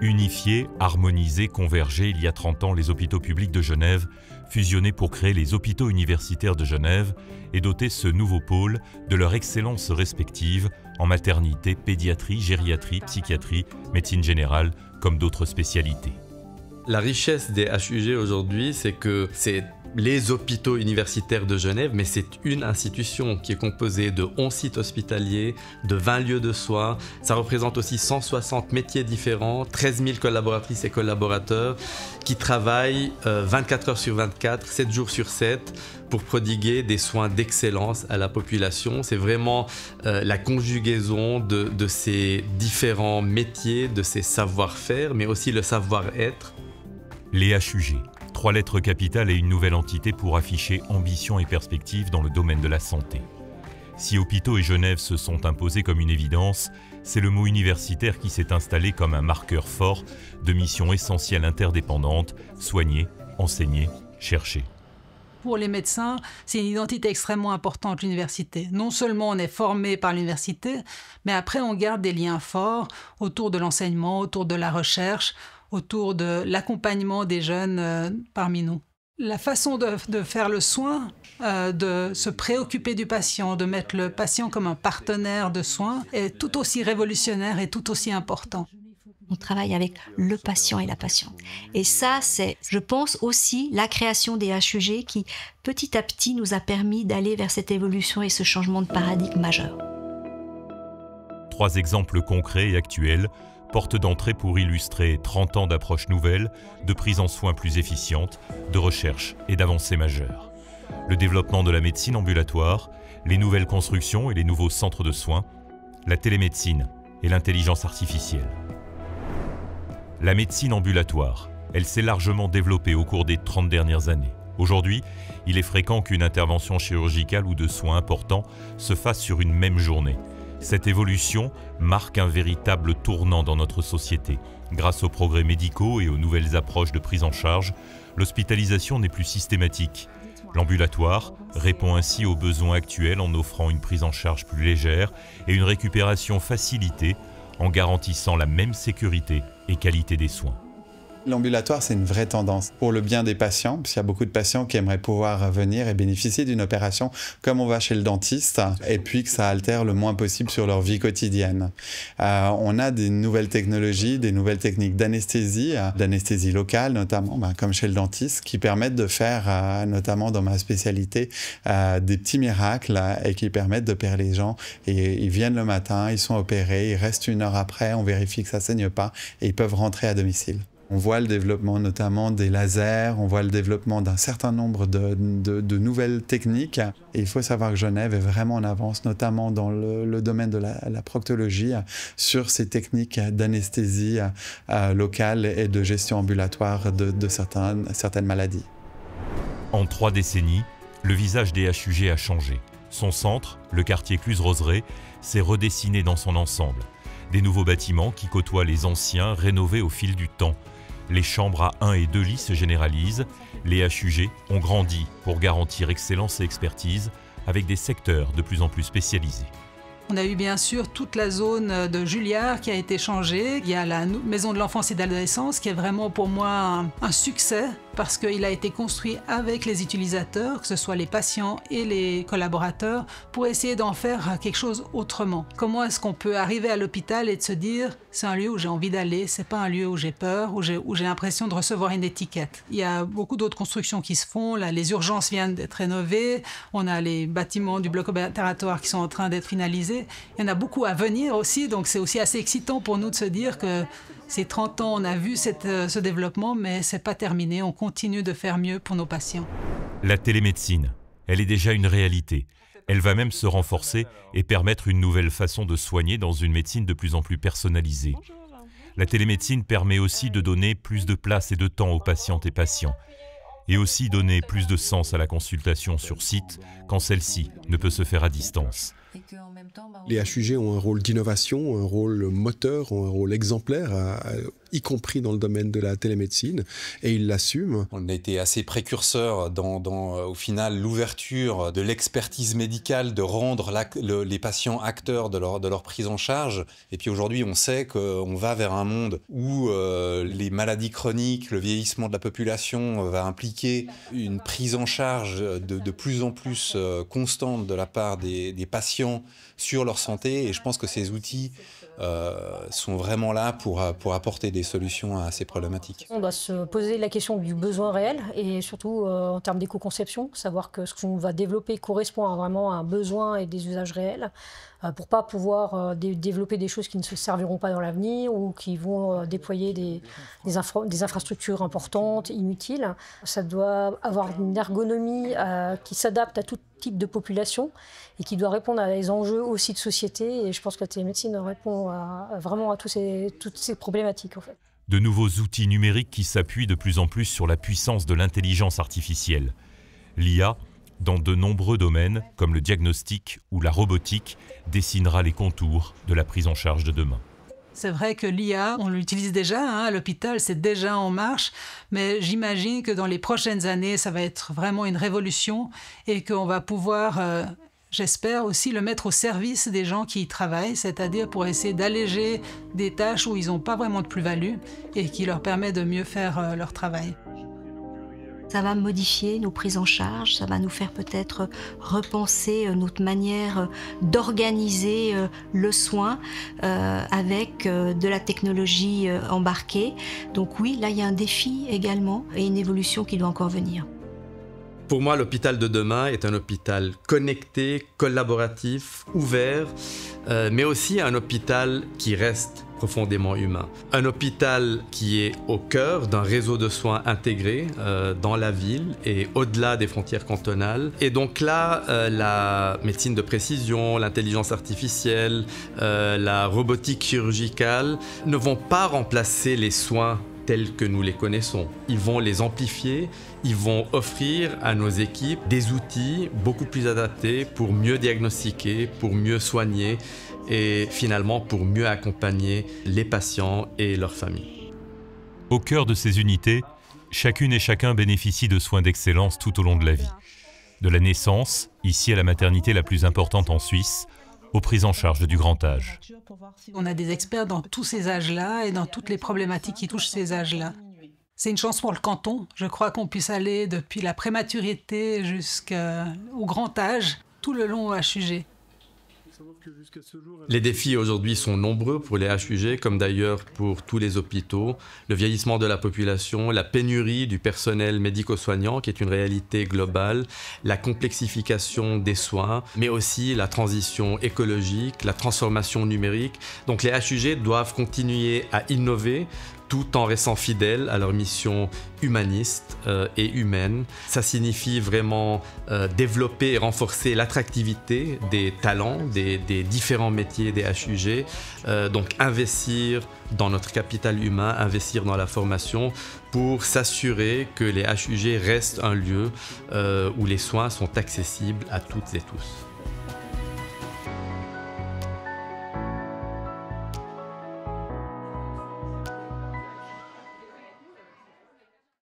Unifiés, harmonisés, convergés il y a 30 ans, les hôpitaux publics de Genève, fusionnés pour créer les hôpitaux universitaires de Genève et doter ce nouveau pôle de leur excellence respective en maternité, pédiatrie, gériatrie, psychiatrie, médecine générale, comme d'autres spécialités. La richesse des HUG aujourd'hui, c'est que c'est les hôpitaux universitaires de Genève, mais c'est une institution qui est composée de 11 sites hospitaliers, de 20 lieux de soins. Ça représente aussi 160 métiers différents, 13 000 collaboratrices et collaborateurs qui travaillent 24 heures sur 24, 7 jours sur 7 pour prodiguer des soins d'excellence à la population. C'est vraiment la conjugaison de ces différents métiers, de ces savoir-faire, mais aussi le savoir-être. Les HUG, 3 lettres capitales et une nouvelle entité pour afficher ambition et perspective dans le domaine de la santé. Si hôpitaux et Genève se sont imposés comme une évidence, c'est le mot universitaire qui s'est installé comme un marqueur fort de missions essentielles interdépendantes, soigner, enseigner, chercher. Pour les médecins, c'est une identité extrêmement importante, l'université. Non seulement on est formé par l'université, mais après on garde des liens forts autour de l'enseignement, autour de la recherche, autour de l'accompagnement des jeunes parmi nous. La façon de faire le soin, de se préoccuper du patient, de mettre le patient comme un partenaire de soins est tout aussi révolutionnaire et tout aussi important. On travaille avec le patient et la patiente. Et ça, c'est, je pense aussi, la création des HUG qui, petit à petit, nous a permis d'aller vers cette évolution et ce changement de paradigme majeur. 3 exemples concrets et actuels, porte d'entrée pour illustrer 30 ans d'approche nouvelle, de prise en soins plus efficiente, de recherche et d'avancées majeures. Le développement de la médecine ambulatoire, les nouvelles constructions et les nouveaux centres de soins, la télémédecine et l'intelligence artificielle. La médecine ambulatoire, elle s'est largement développée au cours des 30 dernières années. Aujourd'hui, il est fréquent qu'une intervention chirurgicale ou de soins importants se fasse sur une même journée. Cette évolution marque un véritable tournant dans notre société. Grâce aux progrès médicaux et aux nouvelles approches de prise en charge, l'hospitalisation n'est plus systématique. L'ambulatoire répond ainsi aux besoins actuels en offrant une prise en charge plus légère et une récupération facilitée en garantissant la même sécurité et qualité des soins. L'ambulatoire, c'est une vraie tendance pour le bien des patients, parce qu'il y a beaucoup de patients qui aimeraient pouvoir venir et bénéficier d'une opération comme on va chez le dentiste, et puis que ça altère le moins possible sur leur vie quotidienne. On a des nouvelles technologies, des nouvelles techniques d'anesthésie locale notamment, comme chez le dentiste, qui permettent de faire, notamment dans ma spécialité, des petits miracles et qui permettent d'opérer les gens. Et ils viennent le matin, ils sont opérés, ils restent 1 heure après, on vérifie que ça ne saigne pas et ils peuvent rentrer à domicile. On voit le développement notamment des lasers, on voit le développement d'un certain nombre de nouvelles techniques. Et il faut savoir que Genève est vraiment en avance, notamment dans le domaine de la proctologie, sur ces techniques d'anesthésie locale et de gestion ambulatoire de certaines maladies. En 3 décennies, le visage des HUG a changé. Son centre, le quartier Cluse-Roseraie, s'est redessiné dans son ensemble. Des nouveaux bâtiments qui côtoient les anciens, rénovés au fil du temps. Les chambres à 1 et 2 lits se généralisent. Les HUG ont grandi pour garantir excellence et expertise avec des secteurs de plus en plus spécialisés. On a eu bien sûr toute la zone de Juliard qui a été changée. Il y a la maison de l'enfance et de l'adolescence qui est vraiment pour moi un succès parce qu'il a été construit avec les utilisateurs, que ce soit les patients et les collaborateurs, pour essayer d'en faire quelque chose autrement. Comment est-ce qu'on peut arriver à l'hôpital et de se dire c'est un lieu où j'ai envie d'aller, c'est pas un lieu où j'ai peur, où j'ai l'impression de recevoir une étiquette. Il y a beaucoup d'autres constructions qui se font. Là, les urgences viennent d'être rénovées. On a les bâtiments du bloc opératoire qui sont en train d'être finalisés. Il y en a beaucoup à venir aussi, donc c'est aussi assez excitant pour nous de se dire que ces 30 ans, on a vu ce développement, mais c'est pas terminé. On continue de faire mieux pour nos patients. La télémédecine, elle est déjà une réalité. Elle va même se renforcer et permettre une nouvelle façon de soigner dans une médecine de plus en plus personnalisée. La télémédecine permet aussi de donner plus de place et de temps aux patientes et patients, et aussi donner plus de sens à la consultation sur site quand celle-ci ne peut se faire à distance. Les HUG ont un rôle d'innovation, un rôle moteur, un rôle exemplaire y compris dans le domaine de la télémédecine, et ils l'assument. On a été assez précurseurs dans au final, l'ouverture de l'expertise médicale, de rendre les patients acteurs de leur prise en charge. Et puis aujourd'hui, on sait qu'on va vers un monde où les maladies chroniques, le vieillissement de la population va impliquer une prise en charge de plus en plus constante de la part des patients sur leur santé. Et je pense que ces outils sont vraiment là pour apporter des solutions à ces problématiques. On doit se poser la question du besoin réel et surtout en termes d'éco-conception, savoir que ce qu'on va développer correspond vraiment à un besoin et des usages réels pour ne pas pouvoir développer des choses qui ne se serviront pas dans l'avenir ou qui vont déployer des infrastructures importantes, inutiles. Ça doit avoir une ergonomie qui s'adapte à tout type de population et qui doit répondre à des enjeux aussi de société. Et je pense que la télémédecine répond vraiment à toutes ces problématiques, en fait. De nouveaux outils numériques qui s'appuient de plus en plus sur la puissance de l'intelligence artificielle. L'IA, dans de nombreux domaines, comme le diagnostic ou la robotique, dessinera les contours de la prise en charge de demain. C'est vrai que l'IA, on l'utilise déjà, à l'hôpital, c'est déjà en marche, mais j'imagine que dans les prochaines années, ça va être vraiment une révolution et qu'on va pouvoir, j'espère aussi, le mettre au service des gens qui y travaillent, c'est-à-dire pour essayer d'alléger des tâches où ils n'ont pas vraiment de plus-value et qui leur permet de mieux faire leur travail. Ça va modifier nos prises en charge, ça va nous faire peut-être repenser notre manière d'organiser le soin avec de la technologie embarquée. Donc oui, là il y a un défi également et une évolution qui doit encore venir. Pour moi, l'hôpital de demain est un hôpital connecté, collaboratif, ouvert, mais aussi un hôpital qui reste profondément humain. Un hôpital qui est au cœur d'un réseau de soins intégré dans la ville et au-delà des frontières cantonales. Et donc là, la médecine de précision, l'intelligence artificielle, la robotique chirurgicale ne vont pas remplacer les soins tels que nous les connaissons. Ils vont les amplifier, ils vont offrir à nos équipes des outils beaucoup plus adaptés pour mieux diagnostiquer, pour mieux soigner et finalement pour mieux accompagner les patients et leurs familles. Au cœur de ces unités, chacune et chacun bénéficie de soins d'excellence tout au long de la vie. De la naissance, ici à la maternité la plus importante en Suisse, aux prises en charge du grand âge. On a des experts dans tous ces âges-là et dans toutes les problématiques qui touchent ces âges-là. C'est une chance pour le canton. Je crois qu'on puisse aller depuis la prématurité jusqu'au grand âge, tout le long au HUG. Les défis aujourd'hui sont nombreux pour les HUG, comme d'ailleurs pour tous les hôpitaux. Le vieillissement de la population, la pénurie du personnel médico-soignant, qui est une réalité globale, la complexification des soins, mais aussi la transition écologique, la transformation numérique. Donc les HUG doivent continuer à innover, tout en restant fidèles à leur mission humaniste et humaine. Ça signifie vraiment développer et renforcer l'attractivité des talents, des différents métiers des HUG. Donc investir dans notre capital humain, investir dans la formation pour s'assurer que les HUG restent un lieu où les soins sont accessibles à toutes et tous.